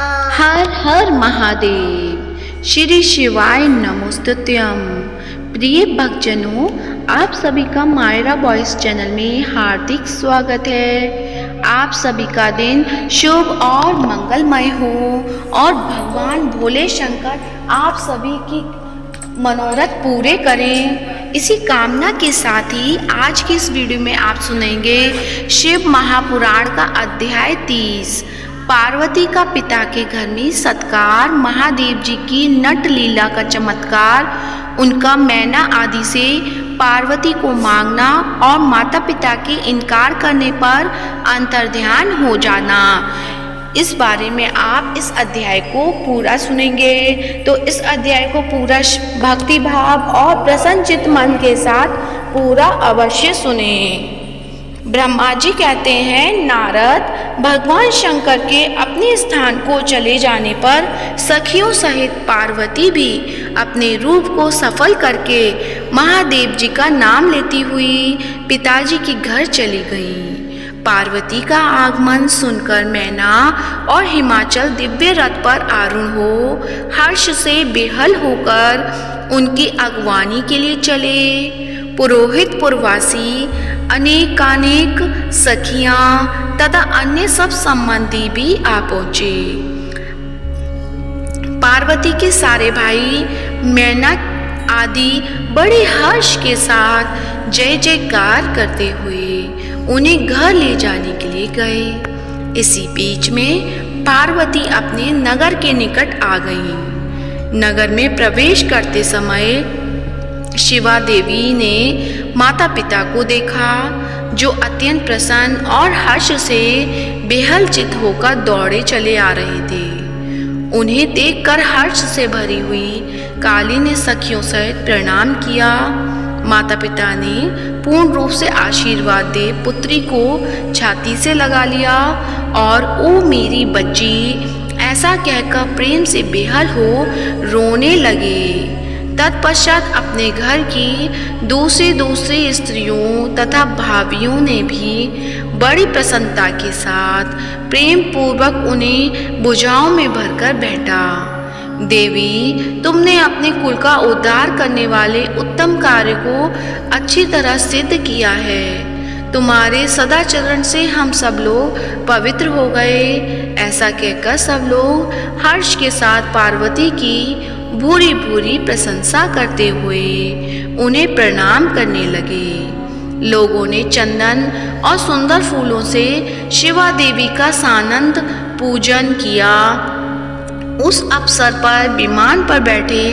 हर हर महादेव। श्री शिवाय नमोस्तुत्यम। प्रिय भक्तजनों, आप सभी का मायरा वॉइस चैनल में हार्दिक स्वागत है। आप सभी का दिन शुभ और मंगलमय हो और भगवान भोले शंकर आप सभी की मनोरथ पूरे करें। इसी कामना के साथ ही आज की इस वीडियो में आप सुनेंगे शिव महापुराण का अध्याय 30, पार्वती का पिता के घर में सत्कार, महादेव जी की नट लीला का चमत्कार, उनका मैना आदि से पार्वती को मांगना और माता पिता के इनकार करने पर अंतर्ध्यान हो जाना। इस बारे में आप इस अध्याय को पूरा सुनेंगे, तो इस अध्याय को पूरा भक्ति भाव और प्रसन्नचित्त मन के साथ पूरा अवश्य सुने। ब्रह्मा जी कहते हैं, नारद, भगवान शंकर के अपने स्थान को चले जाने पर सखियों सहित पार्वती भी अपने रूप को सफल करके महादेव जी का नाम लेती हुई पिताजी के घर चली गई। पार्वती का आगमन सुनकर मैना और हिमाचल दिव्य रथ पर आरूढ़ हो हर्ष से बेहल होकर उनकी अगवानी के लिए चले। पुरोहित पुरवासी, अनेकानेक सखियां तथा अन्य सब संबंधी भी आ पहुंचे। पार्वती के सारे भाई मैना आदि बड़े हर्ष के साथ जय जयकार करते हुए उन्हें घर ले जाने के लिए गए। इसी बीच में पार्वती अपने नगर के निकट आ गई। नगर में प्रवेश करते समय शिवा देवी ने माता पिता को देखा, जो अत्यंत प्रसन्न और हर्ष से बेहल चित होकर दौड़े चले आ रहे थे। उन्हें देखकर हर्ष से भरी हुई काली ने सखियों सहित प्रणाम किया। माता पिता ने पूर्ण रूप से आशीर्वाद दे पुत्री को छाती से लगा लिया और ओ मेरी बच्ची ऐसा कहकर प्रेम से बेहल हो रोने लगे। तत्पश्चात अपने घर की दूसरी स्त्रियों तथा भाभियों ने भी बड़ी प्रसन्नता के साथ प्रेम पूर्वक उन्हें भुजाओं में भरकर बैठा। देवी, तुमने अपने कुल का उद्धार करने वाले उत्तम कार्य को अच्छी तरह सिद्ध किया है। तुम्हारे सदाचरण से हम सब लोग पवित्र हो गए। ऐसा कहकर सब लोग हर्ष के साथ पार्वती की भूरी भूरी प्रशंसा करते हुए उन्हें प्रणाम करने लगे। लोगों ने चंदन और सुंदर फूलों से शिवा देवी का सानंद पूजन किया। उस अवसर पर विमान पर बैठे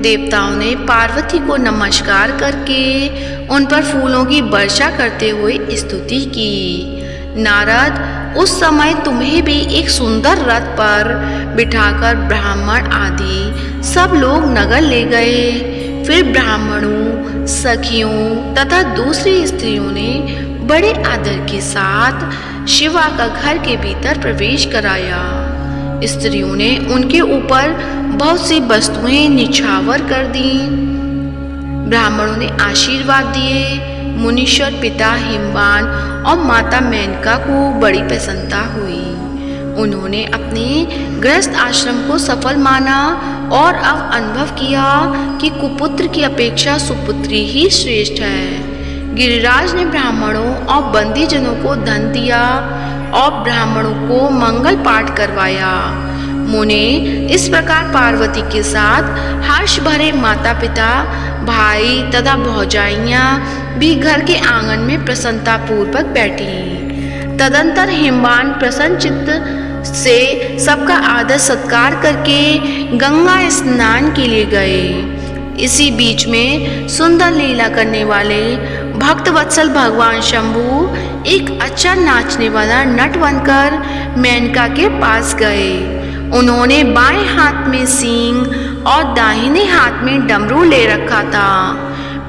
देवताओं ने पार्वती को नमस्कार करके उन पर फूलों की वर्षा करते हुए स्तुति की। नारद, उस समय तुम्हें भी एक सुंदर रथ पर बिठाकर ब्राह्मण आदि सब लोग नगर ले गए। फिर ब्राह्मणों, सखियों तथा दूसरी स्त्रियों ने बड़े आदर के साथ शिवा का घर के भीतर प्रवेश कराया। स्त्रियों ने उनके ऊपर बहुत सी वस्तुएं निछावर कर दी। ब्राह्मणों ने आशीर्वाद दिए। मुनीश्वर पिता हिमवान और माता मेनका को बड़ी प्रसन्नता हुई। उन्होंने अपने गृहस्थ आश्रम को सफल माना और अब अनुभव किया कि कुपुत्र की अपेक्षा सुपुत्री ही श्रेष्ठ है। गिरिराज ने ब्राह्मणों और बंदीजनों को धन दिया और ब्राह्मणों को मंगल पाठ करवाया। मुने इस प्रकार पार्वती के साथ हर्ष भरे माता पिता, भाई तथा भौजाइयाँ भी घर के आंगन में प्रसन्नता पूर्वक बैठी। तदंतर हिमवान प्रसन्न चित्त से सबका आदर सत्कार करके गंगा स्नान के लिए गए। इसी बीच में सुंदर लीला करने वाले भक्त वत्सल भगवान शंभु एक अच्छा नाचने वाला नट बनकर मेनका के पास गए। उन्होंने बाएं हाथ में सींग और दाहिने हाथ में डमरू ले रखा था।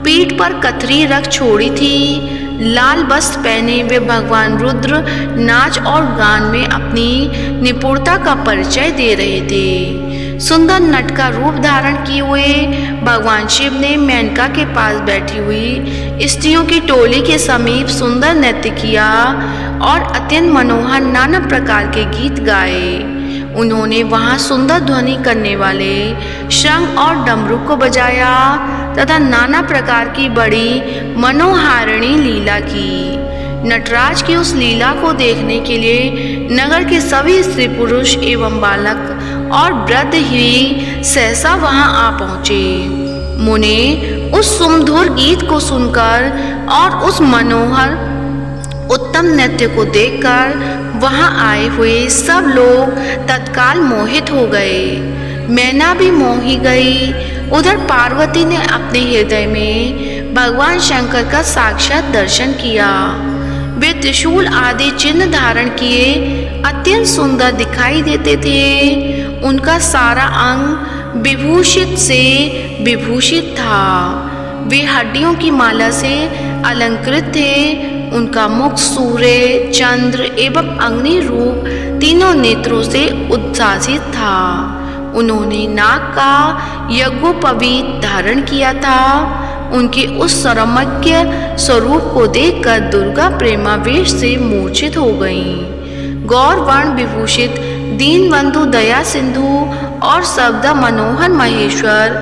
पीठ पर कथरी रख छोड़ी थी। लाल वस्त्र पहने वे भगवान रुद्र नाच और गान में अपनी निपुणता का परिचय दे रहे थे। सुंदर नट का रूप धारण किए हुए भगवान शिव ने मेनका के पास बैठी हुई स्त्रियों की टोली के समीप सुंदर नृत्य किया और अत्यंत मनोहर नाना प्रकार के गीत गाए। उन्होंने वहां सुंदर ध्वनि करने वाले शंख और डमरू को बजाया तथा नाना प्रकार की बड़ी मनोहारिणी लीला की। नटराज की उस लीला को देखने के लिए नगर के सभी स्त्री पुरुष एवं बालक और वृद्ध ही सहसा वहां आ पहुंचे। मुने उस सुमधुर गीत को सुनकर और उस मनोहर उत्तम नृत्य को देखकर वहां आए हुए सब लोग तत्काल मोहित हो गए। मैना भी मोही गई। उधर पार्वती ने अपने हृदय में भगवान शंकर का साक्षात दर्शन किया। वे त्रिशूल आदि चिन्ह धारण किए अत्यंत सुंदर दिखाई देते थे। उनका सारा अंग विभूषित से विभूषित था। वे हड्डियों की माला से अलंकृत थे। उनका मुख सूर्य, चंद्र एवं अग्नि रूप तीनों नेत्रों से उद्भासित था। उन्होंने नाग का यज्ञोपवीत धारण किया था। उनके उस सरमज्ञ स्वरूप को देखकर दुर्गा प्रेमावेश से मूर्छित हो गईं। गौर वर्ण विभूषित दीनबंधु दया सिंधु और सबदा मनोहर महेश्वर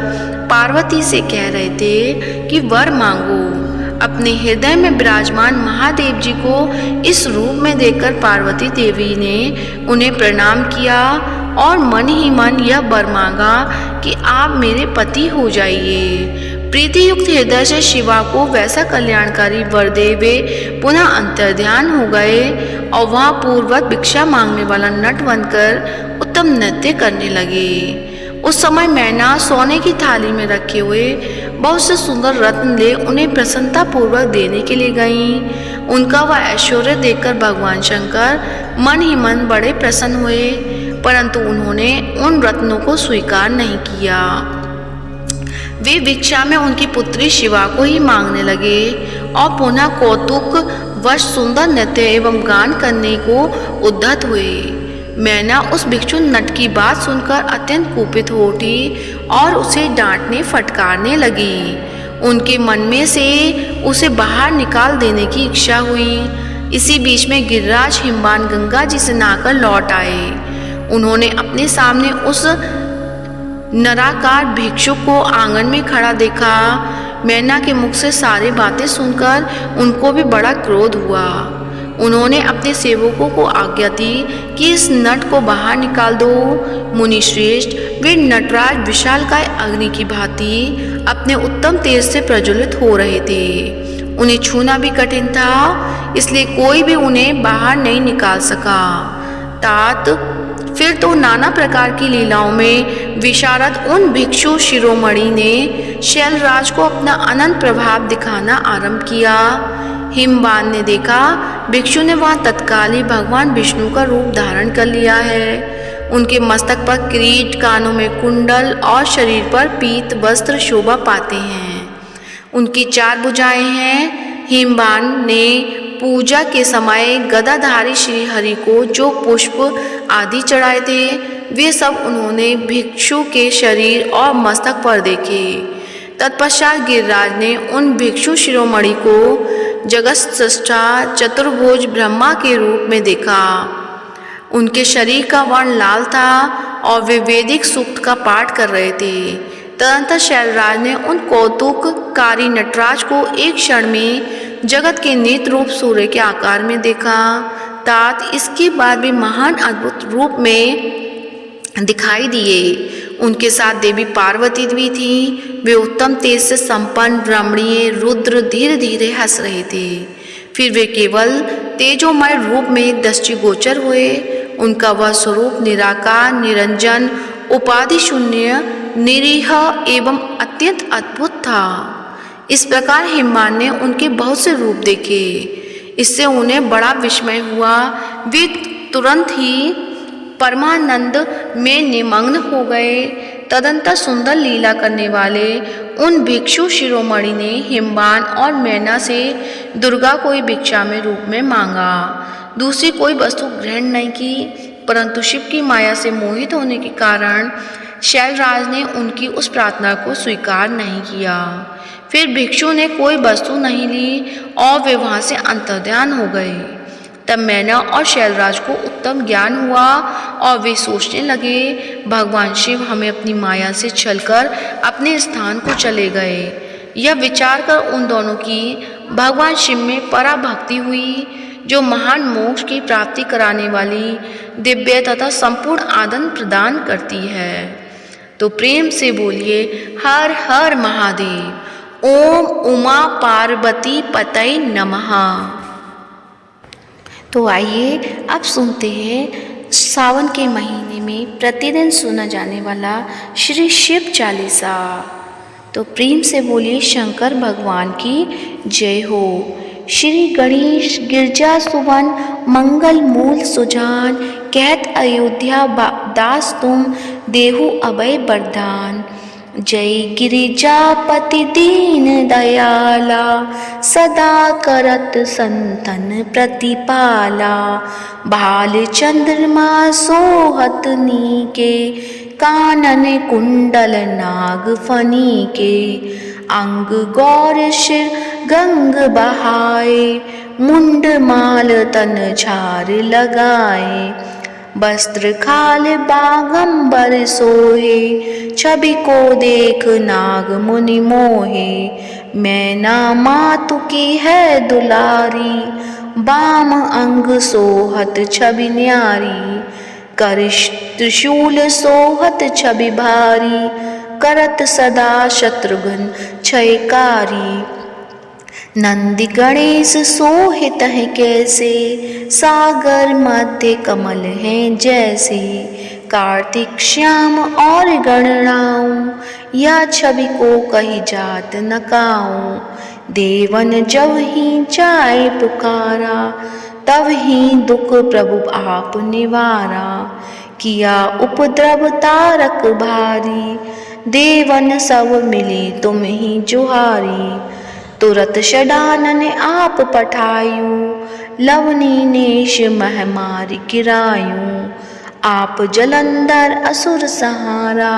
पार्वती से कह रहे थे कि वर मांगो। अपने हृदय में विराजमान महादेव जी को इस रूप में देखकर पार्वती देवी ने उन्हें प्रणाम किया और मन ही मन यह वर मांगा कि आप मेरे पति हो जाइए। प्रीति युक्त हृदय से शिवा को वैसा कल्याणकारी वर दे वे पुनः अंतर्ध्यान हो गए और वहां पूर्ववत भिक्षा मांगने वाला नट बनकर उत्तम नृत्य करने लगे। उस समय मैना सोने की थाली में रखे हुए बहुत से सुंदर रत्न ले उन्हें प्रसन्नता पूर्वक देने के लिए गईं। उनका वह ऐश्वर्य देखकर भगवान शंकर मन ही मन बड़े प्रसन्न हुए, परंतु उन्होंने उन रत्नों को स्वीकार नहीं किया। वे भिक्षा में उनकी पुत्री शिवा को ही मांगने लगे और पुनः कौतुक वश सुंदर नृत्य एवं गान करने को उद्धत हुए। मैना उस भिक्षु नट की बात सुनकर अत्यंत कुपित हो उठी और उसे डांटने फटकारने लगी। उनके मन में से उसे बाहर निकाल देने की इच्छा हुई। इसी बीच में गिरिराज हिमवान गंगा जी से नहाकर लौट आए। उन्होंने अपने सामने उस नराकार भिक्षु को आंगन में खड़ा देखा। मैना के मुख से सारी बातें सुनकर उनको भी बड़ा क्रोध हुआ। उन्होंने अपने सेवकों को आज्ञा दी कि इस नट को बाहर निकाल दो। मुनि श्रेष्ठ, वे नटराज विशालकाय अग्नि की भांति अपने उत्तम तेज से प्रज्वलित हो रहे थे। उन्हें छूना भी कठिन था, इसलिए कोई भी उन्हें बाहर नहीं निकाल सका। तात फिर तो नाना प्रकार की लीलाओं में विशारद उन भिक्षु शिरोमणि ने शैलराज को अपना अनंत प्रभाव दिखाना आरंभ किया। हिमवान ने देखा भिक्षु ने वहां तत्काल ही भगवान विष्णु का रूप धारण कर लिया है। उनके मस्तक पर किरीट, कानों में कुंडल और शरीर पर पीत वस्त्र शोभा पाते हैं। उनकी 4 भुजाएं हैं। हिमवान ने पूजा के समय गदाधारी श्री हरि को जो पुष्प आदि चढ़ाए थे वे सब उन्होंने भिक्षु के शरीर और मस्तक पर देखे। तत्पश्चात गिरिराज ने उन भिक्षु शिरोमणि को जगत सृष्टा चतुर्भुज ब्रह्मा के रूप में देखा। उनके शरीर का वर्ण लाल था और वे वैदिक सूक्त का पाठ कर रहे थे। तदंतर शैलराज ने उन कौतुककारी नटराज को एक क्षण में जगत के नेत्र रूप सूर्य के आकार में देखा। तात इसके बाद भी महान अद्भुत रूप में दिखाई दिए। उनके साथ देवी पार्वती भी थी। वे उत्तम तेज से संपन्न रमणीय रुद्र धीरे धीरे हंस रहे थे। फिर वे केवल तेजोमय रूप में दृष्टिगोचर हुए। उनका वह स्वरूप निराकार, निरंजन, उपाधि शून्य, निरीह एवं अत्यंत अद्भुत था। इस प्रकार हिमवान ने उनके बहुत से रूप देखे। इससे उन्हें बड़ा विस्मय हुआ। वे तुरंत ही परमानंद में निमग्न हो गए। तदंतर सुंदर लीला करने वाले उन भिक्षु शिरोमणि ने हिमवान और मैना से दुर्गा को ही भिक्षा में रूप में मांगा। दूसरी कोई वस्तु ग्रहण नहीं की, परंतु शिव की माया से मोहित होने के कारण शैलराज ने उनकी उस प्रार्थना को स्वीकार नहीं किया। फिर भिक्षु ने कोई वस्तु नहीं ली और वे वहां से अंतर्ध्यान हो गए। तब मैना और शैलराज को उत्तम ज्ञान हुआ और वे सोचने लगे, भगवान शिव हमें अपनी माया से छलकर अपने स्थान को चले गए। यह विचार कर उन दोनों की भगवान शिव में पराभक्ति हुई, जो महान मोक्ष की प्राप्ति कराने वाली दिव्य तथा संपूर्ण आनंद प्रदान करती है। तो प्रेम से बोलिए हर हर महादेव। ओम उमा पार्वती पतये नमः। तो आइए अब सुनते हैं सावन के महीने में प्रतिदिन सुना जाने वाला श्री शिव चालीसा। तो प्रेम से बोलिए शंकर भगवान की जय हो। श्री गणेश गिरजा सुवन मंगल मूल सुजान, कहत अयोध्या दास तुम देहु अभय वरदान। जय गिरिजापति दीन दयाला, सदा करत संतन प्रतिपाला। भाल चंद्रमा सोहत नीके, कानन कुंडल नाग फनी के। अंग गौर शिर गंग बहाए, मुंड माल तन झार लगाए। वस्त्र खाल बागंबर सोहे, छवि को देख नाग मुनि मोहे। मैना मातु की है दुलारी, बाम अंग सोहत छवि न्यारी। कर त्रिशूल सोहत छवि भारी, करत सदा शत्रुघ्न क्षयकारी। नंदी गणेश सोहित है कैसे, सागर मध्य कमल हैं जैसे। कार्तिक श्याम और गणराऊं, या छवि को कही जात न काऊं। देवन जब ही चाहे पुकारा, तब ही दुख प्रभु आप निवारा। किया उपद्रव तारक भारी, देवन सब मिली तुम ही जुहारी। तुरत षडानन आप पठायूं, लवनी नेश महमारी गिरायूं। आप जलंधर असुर सहारा,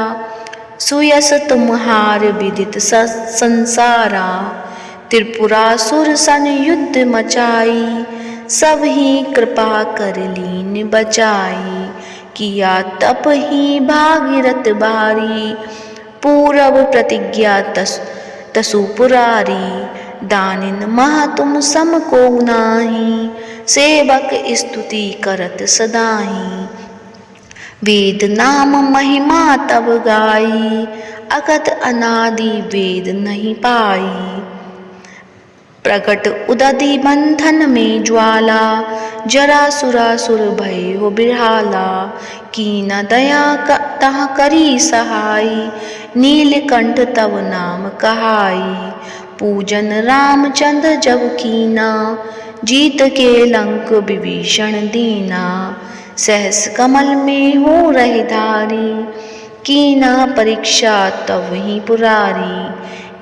सुयस तुम्हार विदित संसारा। त्रिपुरासुर सन युद्ध मचाई, सब ही कृपा कर लीन बचाई। किया तप ही भागीरथ भारी, पूरब प्रतिज्ञा तसु पुरारी। दानिन मह तुम सम को नाही, सेवक स्तुति करत सदाही। वेद नाम महिमा तब गाई, अगत अनादि वेद नहीं पाई। प्रकट उदधि बंधन में ज्वाला, जरा सुरासुर भय हो बिरहाला। कीन दया तह करी सहाई, नीलकंठ तव नाम कहाई। पूजन रामचंद्र जब कीना, जीत के लंक विभीषण दीना। सहस कमल में हो रहे धारी, कीना परीक्षा तब ही पुरारी।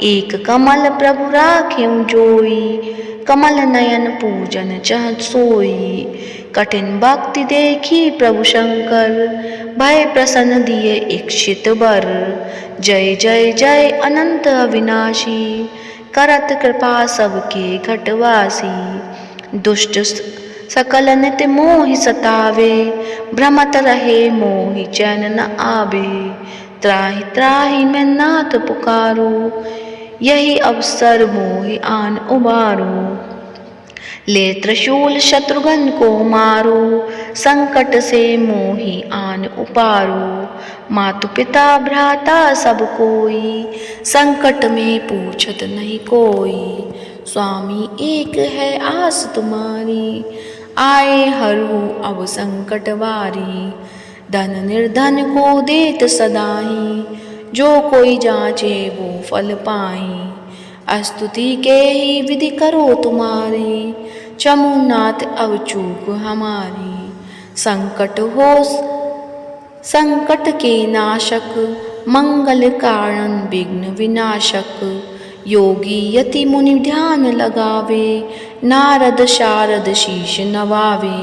एक कमल प्रभु राख्यूं जोई, कमल नयन पूजन चह सोई। कठिन भक्ति देखी प्रभु शंकर, भय प्रसन्न दिए इच्छित वर। जय जय जय अनंत अविनाशी, करत कृपा सबके घटवासी। दुष्ट सकल नित्य मोहि सतावे, भ्रमत रहे मोहि चैन न आवे। त्राहि त्राहि मैं नाथ पुकारो, यही अवसर मोहि आन उबारो। ले त्रिशूल शत्रुघ्न को मारो, संकट से मोहि आन उपारो। मातु पिता भ्राता सब कोई, संकट में पूछत नहीं कोई। स्वामी एक है आस तुम्हारी, आए हरू अब संकट वारी। धन निर्धन को देत सदाही, जो कोई जांचे वो फल पाई। स्तुति के ही विधि करो तुम्हारी, चमुनाथ अब चूक हमारी। संकट के नाशक, मंगल कारण विघ्न विनाशक। योगी यति मुनि ध्यान लगावे, नारद शारद शीश नवावे।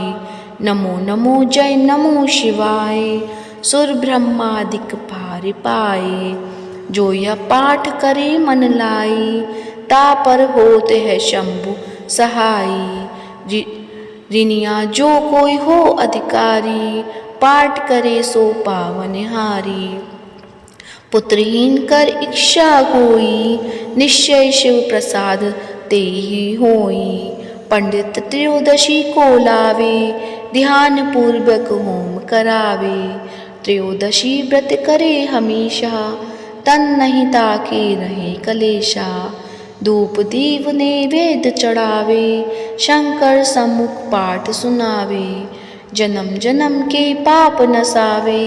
नमो नमो जय नमो शिवाय, सुर ब्रह्मादिक पार पाए। जो यह पाठ करे मन लाई, ता पर होते है शंभु सहाई। ऋणिया जो कोई हो अधिकारी, पाठ करे सो पावनहारी। पुत्रहीन कर इच्छा कोई, निश्चय शिव प्रसाद तेहि होई। पंडित त्रयोदशी को लावे, ध्यान पूर्वक होम करावे। त्रयोदशी व्रत करे हमेशा, तन नहीं ताके रहे कलेशा। धूप दीप नैवेद्य चढ़ावे, शंकर सम्मुख पाठ सुनावे। जन्म जन्म के पाप नसावे,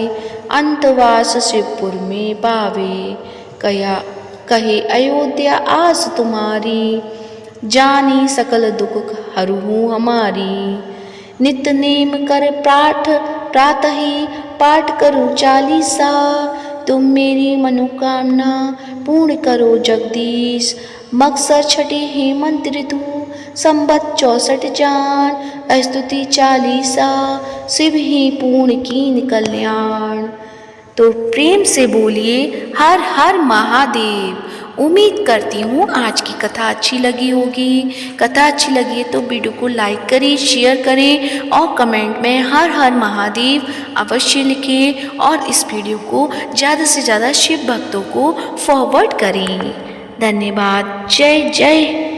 अंतवास शिवपुर में पावे। कहे अयोध्या आस तुम्हारी, जानी सकल दुख हरू हमारी। नित नेम कर पाठ प्रातः ही, पाठ करो चालीसा। तुम मेरी मनोकामना पूर्ण करो जगदीश। मकसर छठे हेमंत ऋतु, संबत 64 जान। स्तुति चालीसा, शिव ही पूर्ण कीन कल्याण। तो प्रेम से बोलिए हर हर महादेव। उम्मीद करती हूँ आज की कथा अच्छी लगी होगी। कथा अच्छी लगी है तो वीडियो को लाइक करें, शेयर करें और कमेंट में हर हर महादेव अवश्य लिखें और इस वीडियो को ज़्यादा से ज़्यादा शिव भक्तों को फॉरवर्ड करें। धन्यवाद। जय जय